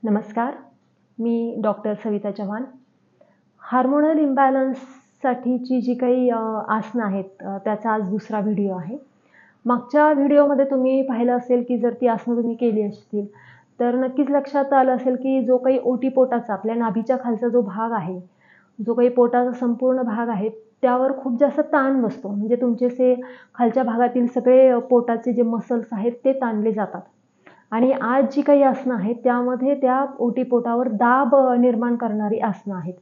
नमस्कार, मी doctor Savita Chavan. Hormonal इम्बॅलन्ससाठीची जी काही आसनं आहेत त्याचा आज दुसरा व्हिडिओ आहे. मागच्या व्हिडिओमध्ये तुम्ही पाहिलं असेल की जर ती आसनं तुम्ही केली असतील तर नक्कीच लक्षात आलं असेल की जो काही ओटीपोटाचा आपल्या नाभीच्या खालचा जो भाग आहे, जो काही पोटाचा संपूर्ण भाग आहे त्यावर खूप जास्त ताण बसतो. म्हणजे तुमचे खालच्या भागातील सगळे पोटाचे जे मसल्स आहेत ते ताणले जातात. आणि आज जी काही आसनं आहेत त्यामध्ये त्या ओटीपोटावर दाब निर्माण करणारी आसनं आहेत.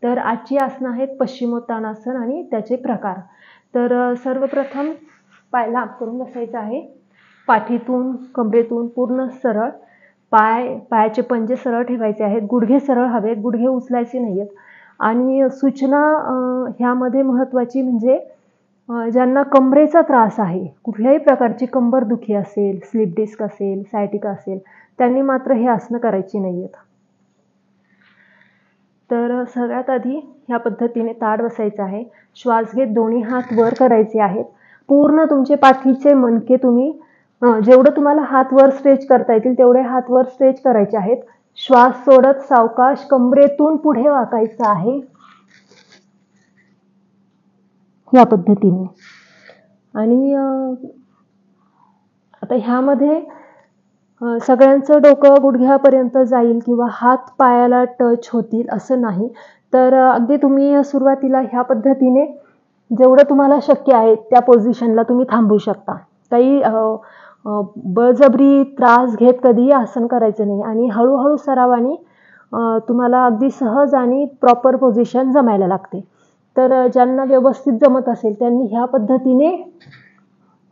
तर आजची आसनं आहेत पश्चिमोत्तानासन आणि त्याचे प्रकार. तर सर्वप्रथम पाय लांब करून बसायचं आहे. पाठीतून कमरेतून पूर्ण सरळ. पायाचे पंजे सरळ ठेवायचे आहेत. गुडघे सरळ हवेत, गुडघे उचलायचे नाहीयेत. आणि सूचना ह्यामध्ये महत्त्वाची म्हणजे ज्यांना कमरेचा त्रास आहे, कुठल्याही प्रकारची कंबरदुखी असेल, स्लिप डिस्क असेल, सायटिका असेल, त्यांनी मात्र हे आसनं करायची नाहीयेत. तर सगळ्यात आधी ह्या पद्धतीने ताठ बसायचं आहे. श्वास घेत दोन्ही हात वर करायचे आहेत. पूर्ण तुमचे पाठीचे मणके तुम्ही जेवढं तुम्हाला हात वर स्ट्रेच करता येतील तेवढे हात वर स्ट्रेच करायचे आहेत. श्वास सोडत सावकाश कमरेतून पुढे वाकायचं आहे या पद्धतीने. आणि आता ह्यामध्ये सगळ्यांचं डोकं गुडघ्यापर्यंत जाईल किंवा हात पायाला टच होतील असं नाही. तर अगदी तुम्ही सुरुवातीला ह्या पद्धतीने जेवढं तुम्हाला शक्य आहे त्या पोझिशनला तुम्ही थांबू शकता. काही बळजबरी त्रास घेत कधीही आसन करायचं नाही. आणि हळूहळू सरावाने तुम्हाला अगदी सहज आणि प्रॉपर पोझिशन जमायला लागते. तर ज्यांना व्यवस्थित जमत असेल त्यांनी ह्या पद्धतीने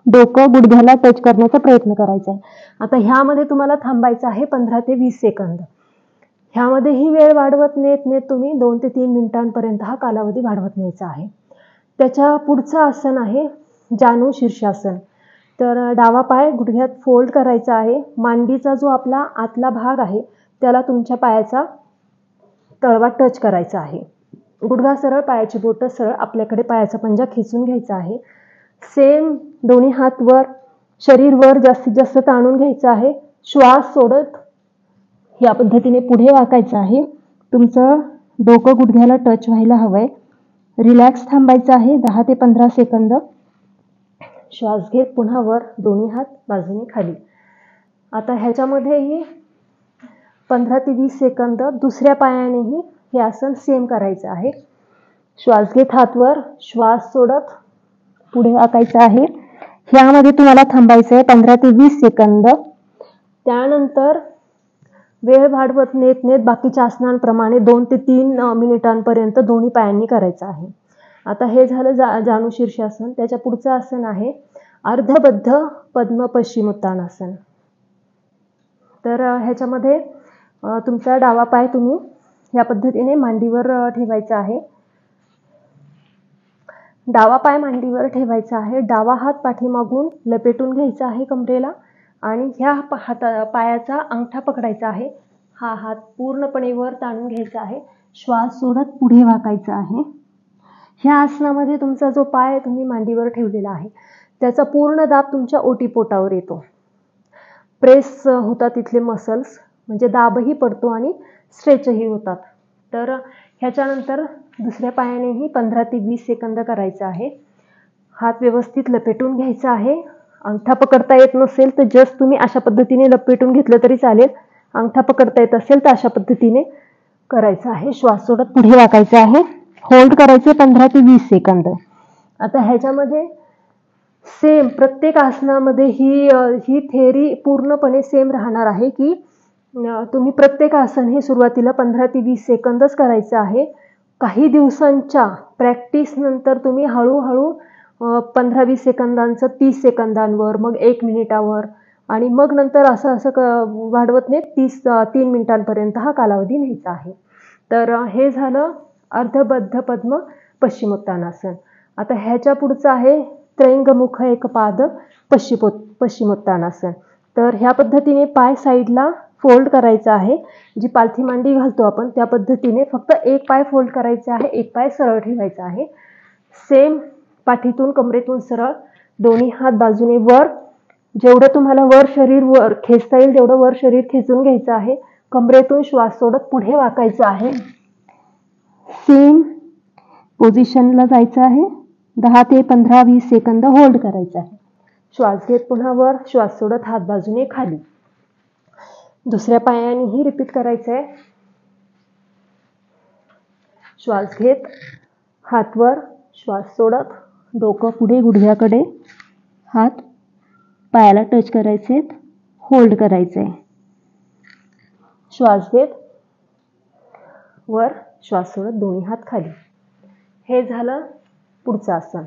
डोकं गुडघ्याला टच करण्याचा प्रयत्न करायचा आहे. आता ह्यामध्ये तुम्हाला थांबायचं आहे 15 ते 20 सेकंद. ह्यामध्ये ही वेळ वाढवत नेत तुम्ही 2 ते 3 मिनिटांपर्यंत हा कालावधी वाढवत न्यायचा आहे. त्याच्या पुढचं आसन आहे जानू शीर्षासन. तर डावा पाय गुडघ्यात फोल्ड करायचा आहे. मांडीचा जो आपला आतला भाग आहे त्याला तुमच्या पायाचा तळवा टच करायचा आहे. गुडघा सरळ, पायाची बोटं सरळ, आपल्याकडे पायाचा पंजा खेचून घ्यायचा आहे. सेम दोन्ही हात वर, शरीर वर जास्तीत जास्त ताणून घ्यायचं आहे. श्वास सोडत या पद्धतीने पुढे वाकायचं आहे. तुमचं डोकं गुडघ्याला टच व्हायला हवंय. रिलॅक्स थांबायचं आहे 10 ते 15 सेकंद. श्वास घेत पुन्हा वर, दोन्ही हात बाजूने खाली. आता ह्याच्यामध्येही 15 ते 20 सेकंद दुसऱ्या पायानेही हे आसन सेम करायचं आहे. श्वास घेत हात वर, श्वास सोडत पुढे वाकायचं आहे. ह्यामध्ये तुम्हाला थांबायचं आहे 15 ते 20 सेकंद. त्यानंतर वेळ वाढवत नेत बाकीच्या आसनांप्रमाणे 2 ते 3 मिनिटांपर्यंत दोन्ही पायांनी करायचं आहे. आता हे झालं जानू शीर्षासन. त्याच्या पुढचं आसन आहे अर्धबद्ध पद्म पश्चिमोत्तानासन. तर ह्याच्यामध्ये तुमचा डावा पाय तुम्ही या पद्धतीने मांडीवर ठेवायचा आहे. डावा पाय मांडीवर ठेवायचा आहे. डावा हात पाठीमागून लपेटून घ्यायचा आहे कमरेला आणि ह्या पायाचा अंगठा पकडायचा आहे. हा हात पूर्णपणे वर ताणून घ्यायचा आहे. श्वास सोडत पुढे वाकायचं आहे. ह्या आसनामध्ये तुमचा जो पाय तुम्ही मांडीवर ठेवलेला आहे त्याचा पूर्ण दाब तुमच्या ओटीपोटावर येतो. प्रेस होतात तिथले मसल्स, म्हणजे दाबही पडतो आणि स्ट्रेचही होतात. तर ह्याच्यानंतर दुसऱ्या पायानेही 15 ते 20 सेकंद करायचं आहे. हात व्यवस्थित लपेटून घ्यायचा आहे. अंगठा पकडता येत नसेल तर जस्ट तुम्ही अशा पद्धतीने लपेटून घेतलं तरी चालेल. अंगठा पकडता येत असेल तर अशा पद्धतीने करायचं आहे. श्वास सोडत पुढे वाकायचं आहे. होल्ड करायचे 15 ते 20 सेकंद. आता ह्याच्यामध्ये सेम प्रत्येक आसनामध्ये ही थेअरी पूर्णपणे सेम राहणार आहे की तुम्ही प्रत्येक आसन हे सुरुवातीला 15 ते 20 सेकंदच करायचं आहे. काही दिवसांच्या प्रॅक्टिस नंतर तुम्ही हळूहळू 15-20 सेकंदांचं 30 सेकंदांवर, मग 1 मिनिटावर आणि मग नंतर असं वाढवत नेत 3 मिनिटांपर्यंत हा कालावधी न्यायचा आहे. तर हे झालं अर्धबद्ध पद्म पश्चिमोत्तानासन. आता ह्याच्या पुढचं आहे त्रयंगमुख एकपाद पश्चिमोत्तानासन. तर ह्या पद्धतीने पाय साईडला फोल्ड करायचा आहे. जी पालथी मांडी घालतो आपण त्या पद्धतीने फक्त एक पाय फोल्ड करायचा आहे, एक पाय सरळ ठेवायचा आहे. सेम पाठीतून कमरेतून सरळ, दोन्ही हात बाजूने वर. जेवढं तुम्हाला वर शरीर वर खेचता येईल तेवढं वर शरीर खेचून घ्यायचं आहे. कमरेतून श्वास सोडत पुढे वाकायचं आहे. सेम पोझिशनला जायचं आहे. 10 ते 15-20 सेकंद होल्ड करायचं आहे. श्वास घेत पुन्हा वर, श्वास सोडत हात बाजूने खाली. दुसऱ्या पायानेही रिपीट करायचं आहे. श्वास घेत हात वर, श्वास सोडत डोकं पुढे गुडघ्याकडे, हात पायाला टच करायचे, होल्ड करायचे. श्वास घेत वर, श्वास सोडत दोन्ही हात खाली. हे झालं पुढचं आसन.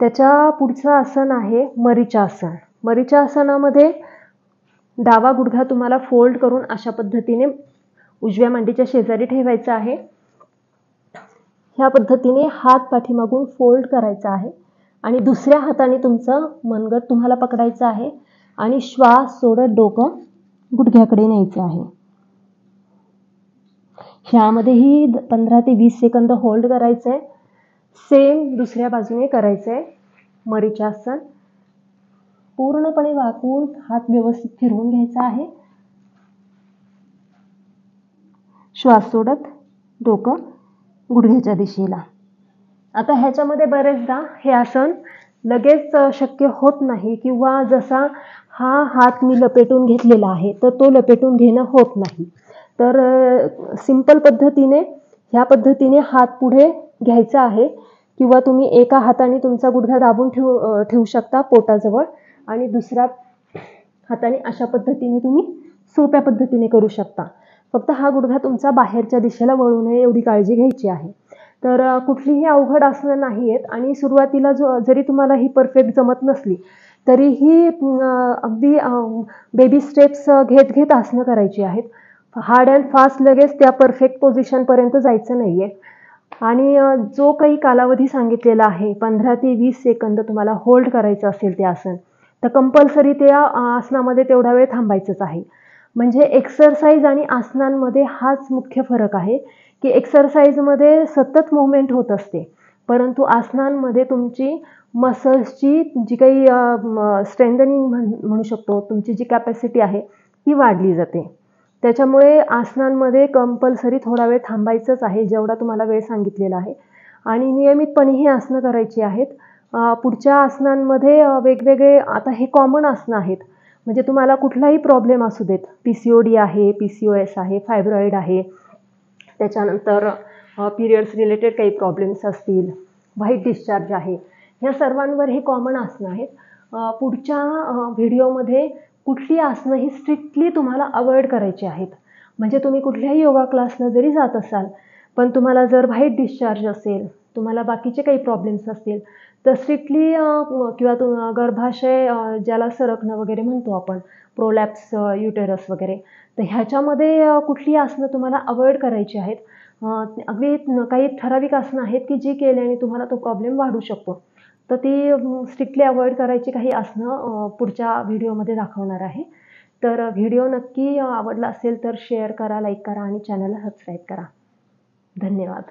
त्याच्या पुढचं आसन आहे मरीचासन. मरीचासनामध्ये डावा गुडघा तुम्हाला फोल्ड करून अशा पद्धतीने उजव्या मांडीच्या शेजारी ठेवायचा आहे. ह्या पद्धतीने हात पाठीमागून फोल्ड करायचा आहे आणि दुसऱ्या हाताने तुमचं मनगट तुम्हाला पकडायचं आहे आणि श्वास सोडत डोकं गुडघ्याकडे न्यायचं आहे. ह्यामध्येही 15 ते 20 सेकंद होल्ड करायचं आहे. सेम दुसऱ्या बाजूने करायचं आहे. मरीचासन पूर्णपणे वाकून हात व्यवस्थित फिरवून घ्यायचा आहे. श्वास सोडत डोकं गुडघ्याच्या दिशेला. आता ह्याच्यामध्ये बरेचदा हे आसन लगेच शक्य होत नाही किंवा जसा हा हात मी लपेटून घेतलेला आहे तर तो लपेटून घेणं होत नाही. तर सिंपल पद्धतीने ह्या पद्धतीने हात पुढे घ्यायचा आहे किंवा तुम्ही एका हाताने तुमचा गुडघा दाबून ठेवू शकता पोटाजवळ आणि दुसऱ्या हाताने अशा पद्धतीने तुम्ही सोप्या पद्धतीने करू शकता. फक्त हा गुडघा तुमचा बाहेरच्या दिशेला वळू नये एवढी काळजी घ्यायची आहे. तर कुठलीही अवघड आसनं नाही आहेत आणि सुरुवातीला जरी तुम्हाला ही परफेक्ट जमत नसली तरीही अगदी बेबी स्टेप्स घेत घेत आसनं करायची आहेत. हार्ड अँड फास्ट लगेच त्या परफेक्ट पोझिशनपर्यंत जायचं नाही आहे. आणि जो काही कालावधी सांगितलेला आहे 15 ते 20 सेकंद तुम्हाला होल्ड करायचं असेल ते आसन तर कंपल्सरी त्या आसनामध्ये तेवढा वेळ थांबायचंच आहे. म्हणजे एक्सरसाइज आणि आसनांमध्ये हाच मुख्य फरक आहे की एक्सरसाइजमध्ये सतत मूव्हमेंट होत असते परंतु आसनांमध्ये तुमची मसल्सची जी काही स्ट्रेंथनिंग म्हणू शकतो तुमची जी कॅपॅसिटी आहे ती वाढली जाते. त्याच्यामुळे आसनांमध्ये कंपल्सरी थोडा वेळ थांबायचंच आहे जेवढा तुम्हाला वेळ सांगितलेला आहे आणि नियमितपणे ही आसनं करायची आहेत. पुढच्या आसनांमध्ये वेगवेगळे आता हे कॉमन आसनं आहेत म्हणजे तुम्हाला कुठलाही प्रॉब्लेम असू देत, PCOD आहे, PCOS आहे, फायब्रॉइड आहे, त्याच्यानंतर पिरियड्स रिलेटेड काही प्रॉब्लेम्स असतील, व्हाईट डिस्चार्ज आहे, ह्या सर्वांवर हे कॉमन आसनं आहेत. पुढच्या व्हिडिओमध्ये कुठली आसनं ही स्ट्रिक्टली तुम्हाला अवॉइड करायची आहेत. म्हणजे तुम्ही कुठल्याही योगा क्लासला जरी जात असाल पण तुम्हाला जर व्हाईट डिस्चार्ज असेल, तुम्हाला बाकीचे काही प्रॉब्लेम्स असतील तर स्ट्रिक्टली किंवा गर्भाशय ज्याला सरकणं वगैरे म्हणतो आपण, प्रोलॅप्स युटेरस वगैरे, तर ह्याच्यामध्ये कुठली आसनं तुम्हाला अवॉइड करायची आहेत. अगदी काही ठराविक आसनं आहेत की जी केल्याने तुम्हाला तो प्रॉब्लेम वाढू शकतो. तर ती स्ट्रिक्टली अवॉइड करायची काही आसनं पुढच्या व्हिडिओमध्ये दाखवणार आहे. तर व्हिडिओ नक्की आवडला असेल तर शेअर करा, लाईक करा आणि चॅनलला सबस्क्राईब करा. धन्यवाद.